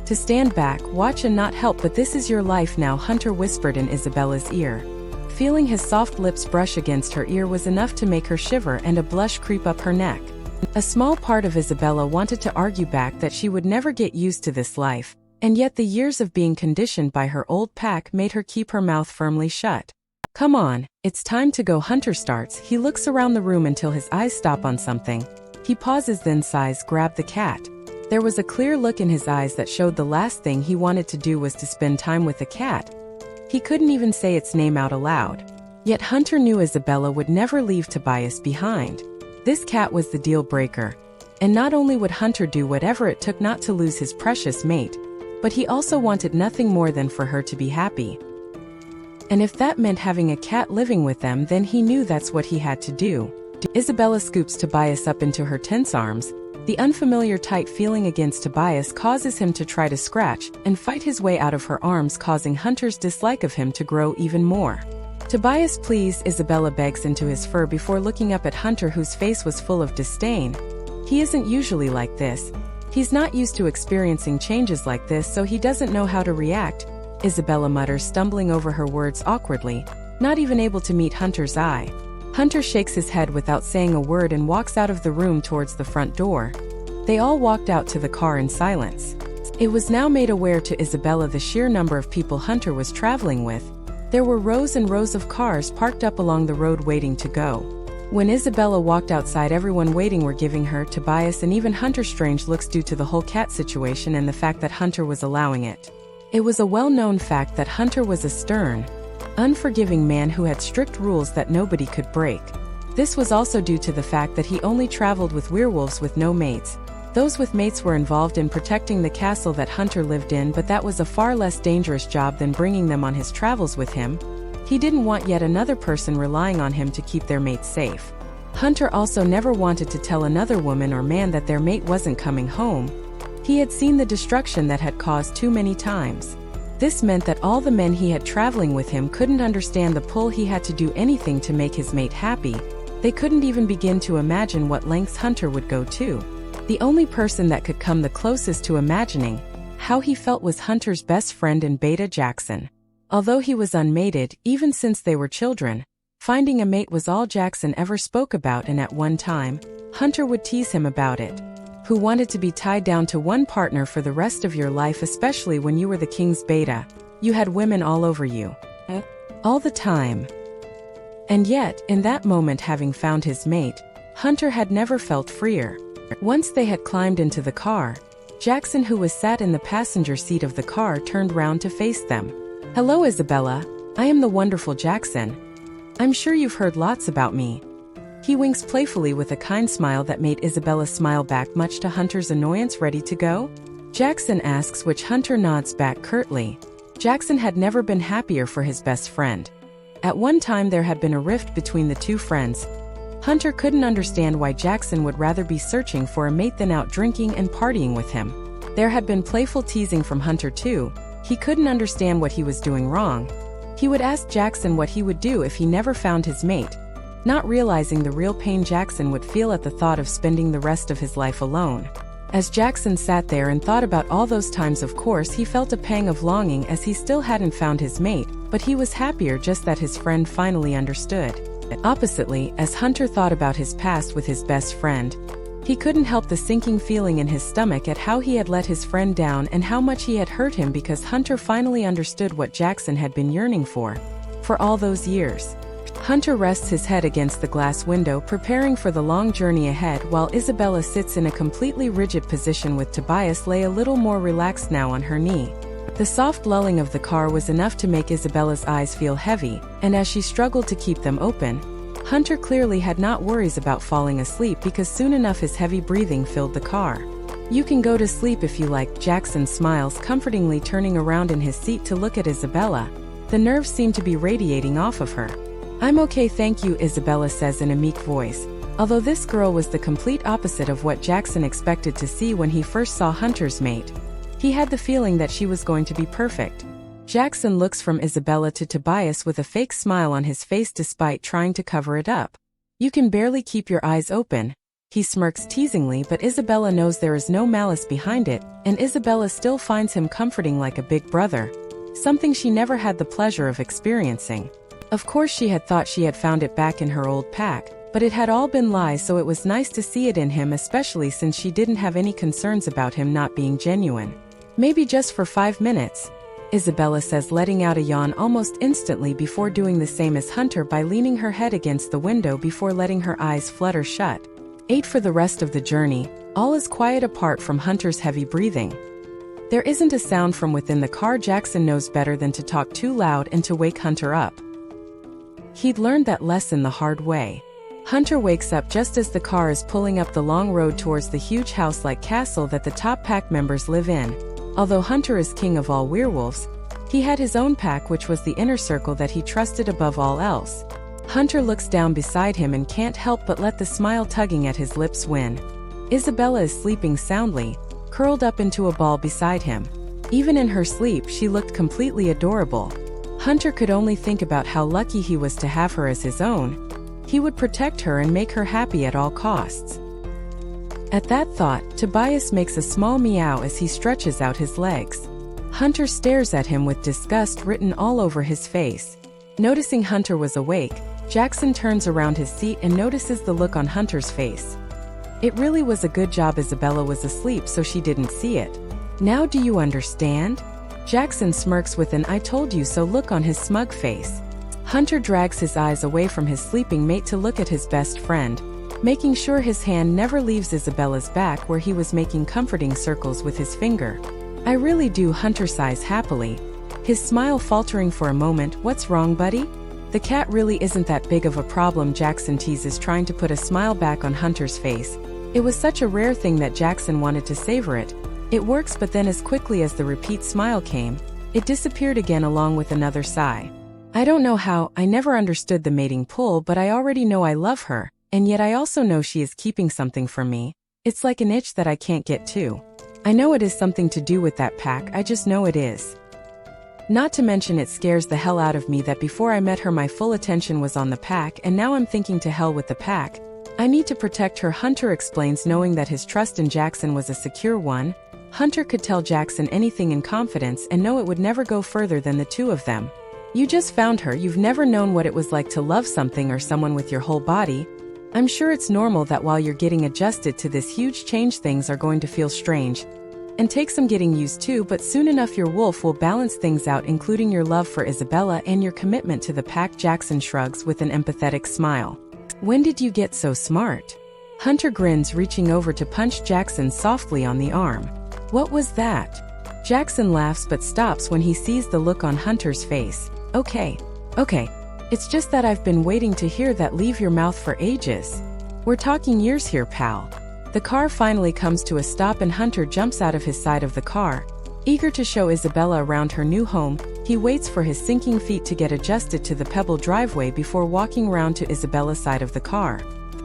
to stand back, watch and not help, but this is your life now," Hunter whispered in Isabella's ear. Feeling his soft lips brush against her ear was enough to make her shiver and a blush creep up her neck. A small part of Isabella wanted to argue back that she would never get used to this life, and yet the years of being conditioned by her old pack made her keep her mouth firmly shut. "Come on, it's time to go," Hunter starts. He looks around the room until his eyes stop on something. He pauses, then sighs, "Grab the cat." There was a clear look in his eyes that showed the last thing he wanted to do was to spend time with the cat. He couldn't even say its name out aloud. Yet Hunter knew Isabella would never leave Tobias behind. This cat was the deal breaker. And not only would Hunter do whatever it took not to lose his precious mate, but he also wanted nothing more than for her to be happy. And if that meant having a cat living with them, then he knew that's what he had to do. Isabella scoops Tobias up into her tense arms. The unfamiliar tight feeling against Tobias causes him to try to scratch and fight his way out of her arms, causing Hunter's dislike of him to grow even more. "Tobias, please," Isabella begs into his fur before looking up at Hunter, whose face was full of disdain. He isn't usually like this. He's not used to experiencing changes like this, so he doesn't know how to react, Isabella mutters, stumbling over her words awkwardly, not even able to meet Hunter's eye. Hunter shakes his head without saying a word and walks out of the room towards the front door. They all walked out to the car in silence. It was now made aware to Isabella the sheer number of people Hunter was traveling with. There were rows and rows of cars parked up along the road waiting to go. When Isabella walked outside, everyone waiting were giving her, Tobias and even Hunter, strange looks due to the whole cat situation and the fact that Hunter was allowing it. It was a well-known fact that Hunter was a stern, unforgiving man who had strict rules that nobody could break. This was also due to the fact that he only traveled with werewolves with no mates. Those with mates were involved in protecting the castle that Hunter lived in, but that was a far less dangerous job than bringing them on his travels with him. He didn't want yet another person relying on him to keep their mates safe. Hunter also never wanted to tell another woman or man that their mate wasn't coming home. He had seen the destruction that had caused too many times. This meant that all the men he had traveling with him couldn't understand the pull he had to do anything to make his mate happy. They couldn't even begin to imagine what lengths Hunter would go to. The only person that could come the closest to imagining how he felt was Hunter's best friend and beta Jackson. Although he was unmated, even since they were children, finding a mate was all Jackson ever spoke about, and at one time, Hunter would tease him about it. Who wanted to be tied down to one partner for the rest of your life, especially when you were the king's beta? You had women all over you. All the time. And yet, in that moment, having found his mate, Hunter had never felt freer. Once they had climbed into the car, Jackson, who was sat in the passenger seat of the car, turned round to face them. "Hello, Isabella. I am the wonderful Jackson. I'm sure you've heard lots about me." He winks playfully with a kind smile that made Isabella smile back, much to Hunter's annoyance. "Ready to go?" Jackson asks, which Hunter nods back curtly. Jackson had never been happier for his best friend. At one time there had been a rift between the two friends. Hunter couldn't understand why Jackson would rather be searching for a mate than out drinking and partying with him. There had been playful teasing from Hunter too. He couldn't understand what he was doing wrong. He would ask Jackson what he would do if he never found his mate, not realizing the real pain Jackson would feel at the thought of spending the rest of his life alone. As Jackson sat there and thought about all those times, of course he felt a pang of longing as he still hadn't found his mate, but he was happier just that his friend finally understood. Oppositely, as Hunter thought about his past with his best friend, he couldn't help the sinking feeling in his stomach at how he had let his friend down and how much he had hurt him, because Hunter finally understood what Jackson had been yearning for all those years. Hunter rests his head against the glass window, preparing for the long journey ahead, while Isabella sits in a completely rigid position with Tobias lay a little more relaxed now on her knee. The soft lulling of the car was enough to make Isabella's eyes feel heavy, and as she struggled to keep them open, Hunter clearly had not worries about falling asleep, because soon enough his heavy breathing filled the car. "You can go to sleep if you like," Jackson smiles comfortingly, turning around in his seat to look at Isabella. The nerves seemed to be radiating off of her. "I'm okay, thank you," Isabella says in a meek voice. Although this girl was the complete opposite of what Jackson expected to see when he first saw Hunter's mate, he had the feeling that she was going to be perfect. Jackson looks from Isabella to Tobias with a fake smile on his face despite trying to cover it up. "You can barely keep your eyes open," he smirks teasingly, but Isabella knows there is no malice behind it, and Isabella still finds him comforting like a big brother, something she never had the pleasure of experiencing. Of course she had thought she had found it back in her old pack, but it had all been lies, so it was nice to see it in him, especially since she didn't have any concerns about him not being genuine. "Maybe just for 5 minutes," Isabella says, letting out a yawn almost instantly before doing the same as Hunter by leaning her head against the window before letting her eyes flutter shut. 8 For the rest of the journey, all is quiet apart from Hunter's heavy breathing. There isn't a sound from within the car. Jackson knows better than to talk too loud and to wake Hunter up. He'd learned that lesson the hard way. Hunter wakes up just as the car is pulling up the long road towards the huge house-like castle that the top pack members live in. Although Hunter is king of all werewolves, he had his own pack, which was the inner circle that he trusted above all else. Hunter looks down beside him and can't help but let the smile tugging at his lips win. Isabella is sleeping soundly, curled up into a ball beside him. Even in her sleep she looked completely adorable. Hunter could only think about how lucky he was to have her as his own. He would protect her and make her happy at all costs. At that thought, Tobias makes a small meow as he stretches out his legs. Hunter stares at him with disgust written all over his face. Noticing Hunter was awake, Jackson turns around his seat and notices the look on Hunter's face. It really was a good job Isabella was asleep so she didn't see it. "Now do you understand?" Jackson smirks with an "I told you so" look on his smug face. Hunter drags his eyes away from his sleeping mate to look at his best friend, making sure his hand never leaves Isabella's back where he was making comforting circles with his finger. "I really do," Hunter sighs happily, his smile faltering for a moment. "What's wrong, buddy?" "The cat really isn't that big of a problem," Jackson teases, trying to put a smile back on Hunter's face. It was such a rare thing that Jackson wanted to savor it. It works, but then as quickly as the repeat smile came, it disappeared again along with another sigh. "I don't know how, I never understood the mating pull, but I already know I love her, and yet I also know she is keeping something from me. It's like an itch that I can't get to. I know it is something to do with that pack, I just know it is. Not to mention it scares the hell out of me that before I met her my full attention was on the pack, and now I'm thinking to hell with the pack. I need to protect her," Hunter explains, knowing that his trust in Jackson was a secure one. Hunter could tell Jackson anything in confidence and know it would never go further than the two of them. "You just found her, you've never known what it was like to love something or someone with your whole body. I'm sure it's normal that while you're getting adjusted to this huge change things are going to feel strange and take some getting used to, but soon enough your wolf will balance things out, including your love for Isabella and your commitment to the pack." Jackson shrugs with an empathetic smile. "When did you get so smart?" Hunter grins, reaching over to punch Jackson softly on the arm. "What was that?" Jackson laughs but stops when he sees the look on Hunter's face. Okay. It's just that I've been waiting to hear that leave your mouth for ages. We're talking years here, pal." The car finally comes to a stop and Hunter jumps out of his side of the car. Eager to show Isabella around her new home, he waits for his sinking feet to get adjusted to the pebble driveway before walking round to Isabella's side of the car.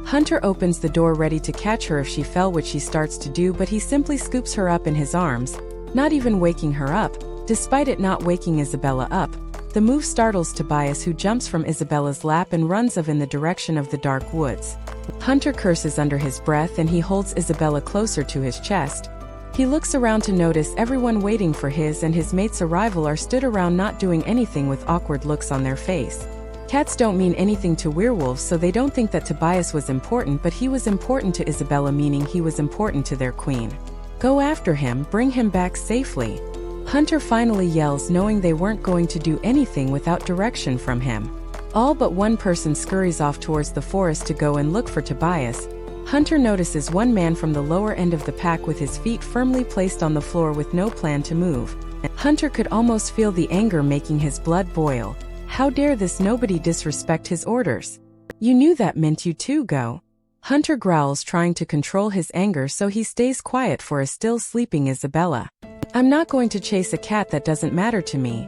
Hunter opens the door ready to catch her if she fell, which he starts to do, but he simply scoops her up in his arms, not even waking her up, despite it not waking Isabella up. The move startles Tobias, who jumps from Isabella's lap and runs off in the direction of the dark woods. Hunter curses under his breath and he holds Isabella closer to his chest. He looks around to notice everyone waiting for his and his mate's arrival are stood around not doing anything with awkward looks on their face. Cats don't mean anything to werewolves, so they don't think that Tobias was important, but he was important to Isabella, meaning he was important to their queen. Go after him, bring him back safely. Hunter finally yells, knowing they weren't going to do anything without direction from him. All but one person scurries off towards the forest to go and look for Tobias. Hunter notices one man from the lower end of the pack with his feet firmly placed on the floor with no plan to move. Hunter could almost feel the anger making his blood boil. How dare this nobody disrespect his orders? You knew that meant you too, go. Hunter growls, trying to control his anger so he stays quiet for a still sleeping Isabella. I'm not going to chase a cat that doesn't matter to me.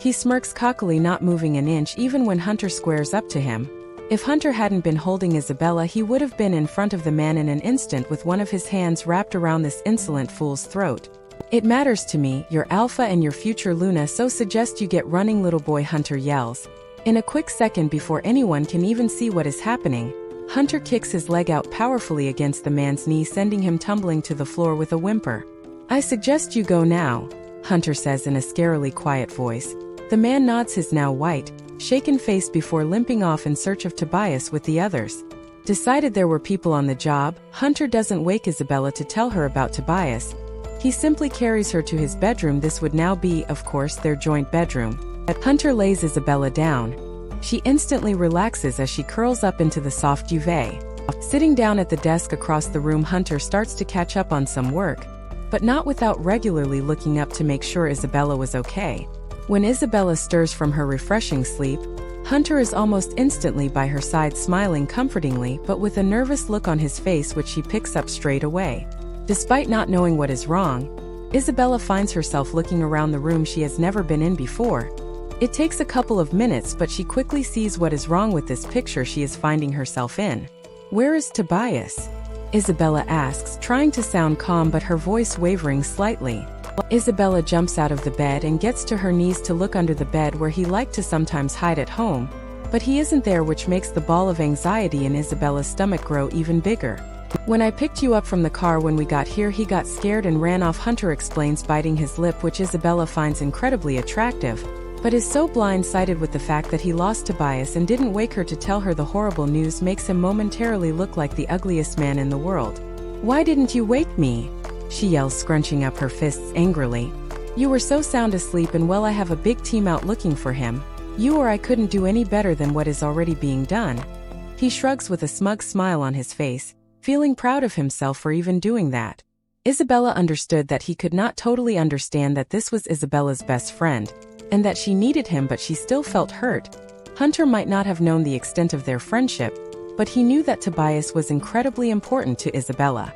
He smirks cockily, not moving an inch even when Hunter squares up to him. If Hunter hadn't been holding Isabella, he would have been in front of the man in an instant with one of his hands wrapped around this insolent fool's throat. It matters to me, your Alpha and your future Luna, so suggest you get running, little boy, Hunter yells. In a quick second, before anyone can even see what is happening, Hunter kicks his leg out powerfully against the man's knee, sending him tumbling to the floor with a whimper. I suggest you go now, Hunter says in a scarily quiet voice. The man nods his now white, shaken face before limping off in search of Tobias with the others. Decided there were people on the job, Hunter doesn't wake Isabella to tell her about Tobias. He simply carries her to his bedroom. This would now be, of course, their joint bedroom. Hunter lays Isabella down. She instantly relaxes as she curls up into the soft duvet. Sitting down at the desk across the room, Hunter starts to catch up on some work, but not without regularly looking up to make sure Isabella was okay. When Isabella stirs from her refreshing sleep, Hunter is almost instantly by her side, smiling comfortingly but with a nervous look on his face, which she picks up straight away. Despite not knowing what is wrong, Isabella finds herself looking around the room she has never been in before. It takes a couple of minutes, but she quickly sees what is wrong with this picture she is finding herself in. Where is Tobias? Isabella asks, trying to sound calm but her voice wavering slightly. Isabella jumps out of the bed and gets to her knees to look under the bed where he liked to sometimes hide at home, but he isn't there, which makes the ball of anxiety in Isabella's stomach grow even bigger. When I picked you up from the car when we got here, he got scared and ran off, Hunter explains, biting his lip, which Isabella finds incredibly attractive, but is so blindsided with the fact that he lost Tobias and didn't wake her to tell her the horrible news makes him momentarily look like the ugliest man in the world. Why didn't you wake me? She yells, scrunching up her fists angrily. You were so sound asleep, and well, I have a big team out looking for him. You or I couldn't do any better than what is already being done. He shrugs with a smug smile on his face, feeling proud of himself for even doing that. Isabella understood that he could not totally understand that this was Isabella's best friend, and that she needed him, but she still felt hurt. Hunter might not have known the extent of their friendship, but he knew that Tobias was incredibly important to Isabella.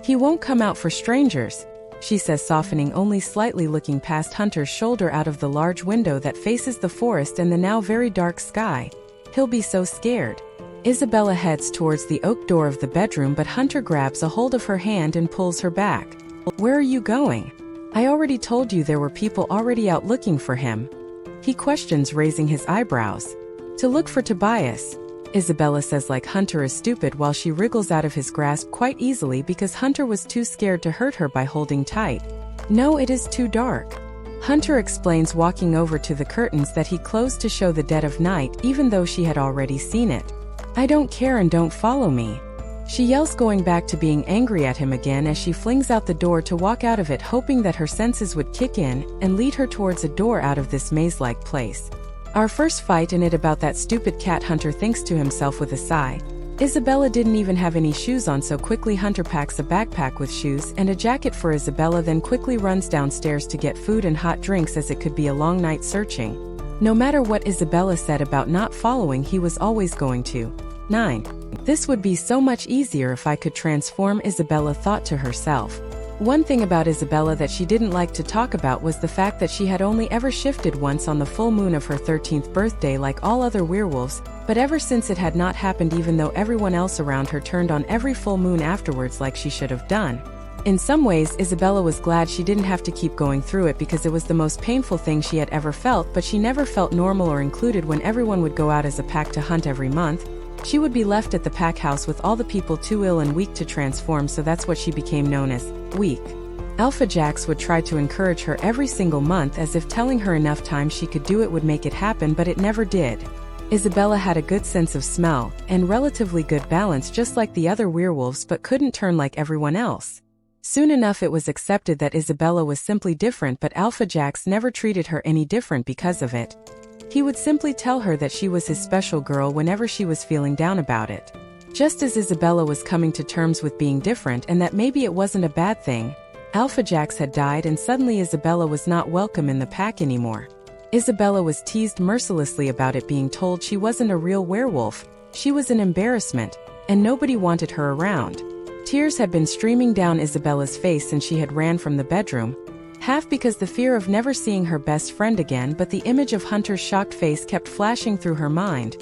He won't come out for strangers, she says, softening only slightly, looking past Hunter's shoulder out of the large window that faces the forest and the now very dark sky. He'll be so scared. Isabella heads towards the oak door of the bedroom, but Hunter grabs a hold of her hand and pulls her back. Where are you going? I already told you there were people already out looking for him. He questions, raising his eyebrows. To look for Tobias, Isabella says, like Hunter is stupid, while she wriggles out of his grasp quite easily because Hunter was too scared to hurt her by holding tight. No, it is too dark. Hunter explains, walking over to the curtains that he closed to show the dead of night, even though she had already seen it. I don't care and don't follow me. She yells, going back to being angry at him again as she flings out the door to walk out of it, hoping that her senses would kick in and lead her towards a door out of this maze-like place. Our first fight in it about that stupid cat, Hunter thinks to himself with a sigh. Isabella didn't even have any shoes on, so quickly Hunter packs a backpack with shoes and a jacket for Isabella, then quickly runs downstairs to get food and hot drinks, as it could be a long night searching. No matter what Isabella said about not following, he was always going to. 9. This would be so much easier if I could transform, Isabella thought to herself. One thing about Isabella that she didn't like to talk about was the fact that she had only ever shifted once on the full moon of her 13th birthday like all other werewolves, but ever since it had not happened, even though everyone else around her turned on every full moon afterwards like she should have done. In some ways, Isabella was glad she didn't have to keep going through it because it was the most painful thing she had ever felt, but she never felt normal or included when everyone would go out as a pack to hunt every month. She would be left at the pack house with all the people too ill and weak to transform, so that's what she became known as, weak. Alpha Jax would try to encourage her every single month as if telling her enough times she could do it would make it happen, but it never did. Isabella had a good sense of smell, and relatively good balance just like the other werewolves, but couldn't turn like everyone else. Soon enough it was accepted that Isabella was simply different, but Alpha Jax never treated her any different because of it. He would simply tell her that she was his special girl whenever she was feeling down about it. Just as Isabella was coming to terms with being different and that maybe it wasn't a bad thing, Alpha Jax had died and suddenly Isabella was not welcome in the pack anymore. Isabella was teased mercilessly about it, being told she wasn't a real werewolf, she was an embarrassment, and nobody wanted her around. Tears had been streaming down Isabella's face and she had ran from the bedroom, half because the fear of never seeing her best friend again, but the image of Hunter's shocked face kept flashing through her mind.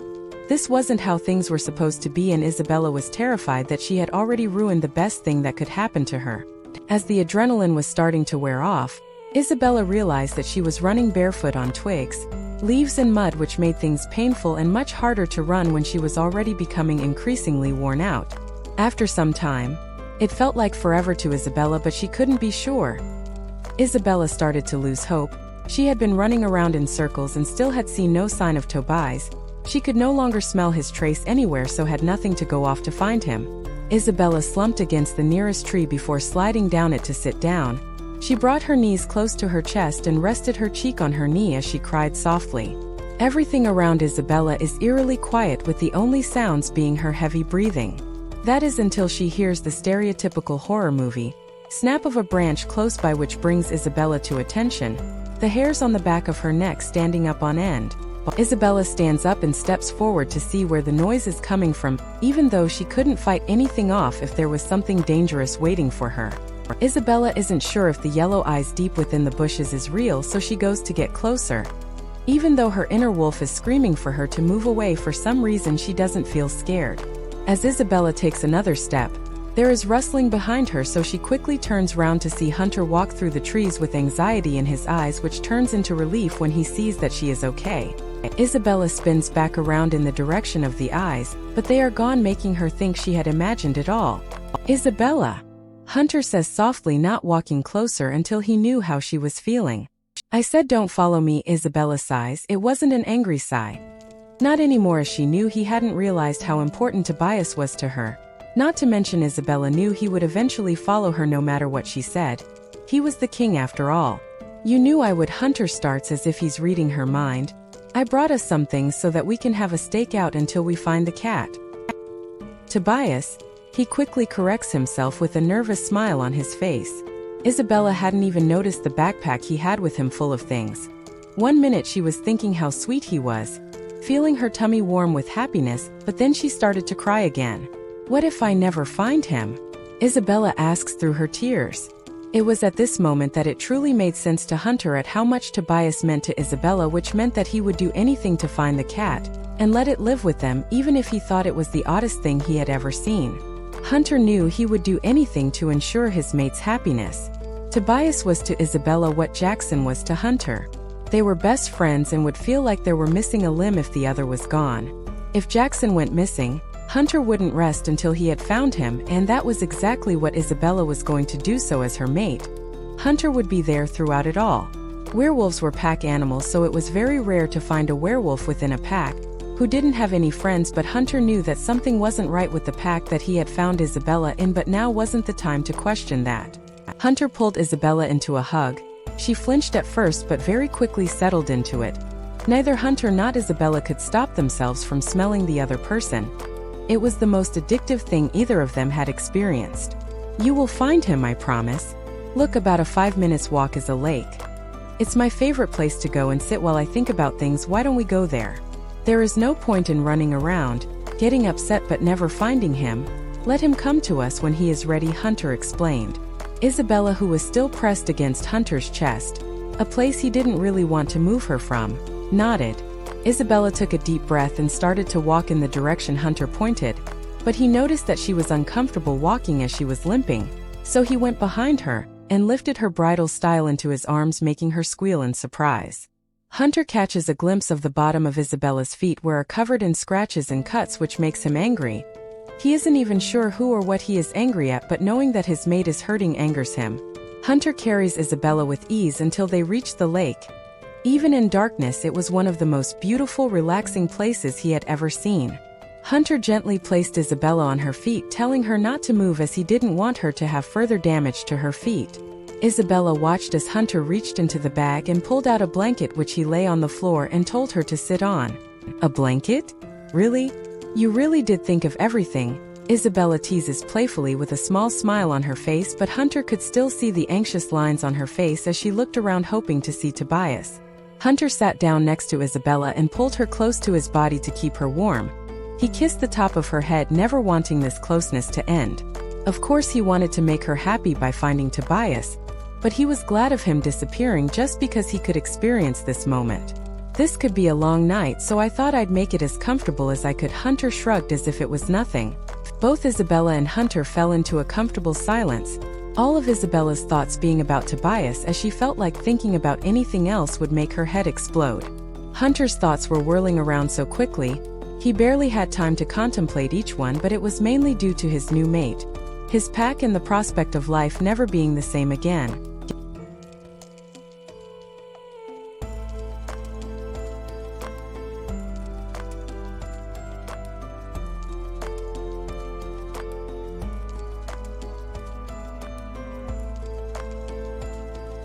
This wasn't how things were supposed to be, and Isabella was terrified that she had already ruined the best thing that could happen to her. As the adrenaline was starting to wear off, Isabella realized that she was running barefoot on twigs, leaves and mud, which made things painful and much harder to run when she was already becoming increasingly worn out. After some time, it felt like forever to Isabella, but she couldn't be sure. Isabella started to lose hope. She had been running around in circles and still had seen no sign of Tobias. She could no longer smell his trace anywhere, so had nothing to go off to find him. Isabella slumped against the nearest tree before sliding down it to sit down. She brought her knees close to her chest and rested her cheek on her knee as she cried softly. Everything around Isabella is eerily quiet, with the only sounds being her heavy breathing. That is until she hears the stereotypical horror movie snap of a branch close by, which brings Isabella to attention, the hairs on the back of her neck standing up on end. Isabella stands up and steps forward to see where the noise is coming from, even though she couldn't fight anything off if there was something dangerous waiting for her. Isabella isn't sure if the yellow eyes deep within the bushes is real, so she goes to get closer. Even though her inner wolf is screaming for her to move away, for some reason she doesn't feel scared. As Isabella takes another step, there is rustling behind her, so she quickly turns round to see Hunter walk through the trees with anxiety in his eyes, which turns into relief when he sees that she is okay. Isabella spins back around in the direction of the eyes, but they are gone, making her think she had imagined it all. "Isabella," Hunter says softly, not walking closer until he knew how she was feeling. "I said don't follow me," Isabella sighs. It wasn't an angry sigh. Not anymore, as she knew he hadn't realized how important Tobias was to her. Not to mention Isabella knew he would eventually follow her no matter what she said. He was the king after all. "You knew I would," Hunter starts as if he's reading her mind. "I brought us some things so that we can have a stakeout until we find the cat." Tobias, he quickly corrects himself with a nervous smile on his face. Isabella hadn't even noticed the backpack he had with him full of things. One minute she was thinking how sweet he was, feeling her tummy warm with happiness, but then she started to cry again. "What if I never find him?" Isabella asks through her tears. It was at this moment that it truly made sense to Hunter at how much Tobias meant to Isabella, which meant that he would do anything to find the cat and let it live with them, even if he thought it was the oddest thing he had ever seen. Hunter knew he would do anything to ensure his mate's happiness. Tobias was to Isabella what Jackson was to Hunter. They were best friends and would feel like there were missing a limb if the other was gone. If Jackson went missing, Hunter wouldn't rest until he had found him, and that was exactly what Isabella was going to do. So as her mate, Hunter would be there throughout it all. Werewolves were pack animals, so it was very rare to find a werewolf within a pack who didn't have any friends, but Hunter knew that something wasn't right with the pack that he had found Isabella in, but now wasn't the time to question that. Hunter pulled Isabella into a hug. She flinched at first but very quickly settled into it. Neither Hunter nor Isabella could stop themselves from smelling the other person. It was the most addictive thing either of them had experienced. "You will find him, I promise. Look, about a 5 minutes walk is a lake. It's my favorite place to go and sit while I think about things. Why don't we go there? There is no point in running around, getting upset but never finding him. Let him come to us when he is ready," Hunter explained. Isabella, who was still pressed against Hunter's chest, a place he didn't really want to move her from, nodded. Isabella took a deep breath and started to walk in the direction Hunter pointed, but he noticed that she was uncomfortable walking as she was limping. So he went behind her and lifted her bridal style into his arms, making her squeal in surprise. Hunter catches a glimpse of the bottom of Isabella's feet, which are covered in scratches and cuts, which makes him angry. He isn't even sure who or what he is angry at, but knowing that his mate is hurting angers him. Hunter carries Isabella with ease until they reach the lake. Even in darkness, it was one of the most beautiful, relaxing places he had ever seen. Hunter gently placed Isabella on her feet, telling her not to move as he didn't want her to have further damage to her feet. Isabella watched as Hunter reached into the bag and pulled out a blanket which he lay on the floor and told her to sit on. A blanket? Really? You really did think of everything, Isabella teases playfully with a small smile on her face, but Hunter could still see the anxious lines on her face as she looked around hoping to see Tobias. Hunter sat down next to Isabella and pulled her close to his body to keep her warm. He kissed the top of her head, never wanting this closeness to end. Of course he wanted to make her happy by finding Tobias, but he was glad of him disappearing just because he could experience this moment. This could be a long night, so I thought I'd make it as comfortable as I could. Hunter shrugged as if it was nothing. Both Isabella and Hunter fell into a comfortable silence, all of Isabella's thoughts being about Tobias, as she felt like thinking about anything else would make her head explode. Hunter's thoughts were whirling around so quickly, he barely had time to contemplate each one, but it was mainly due to his new mate, his pack, and the prospect of life never being the same again.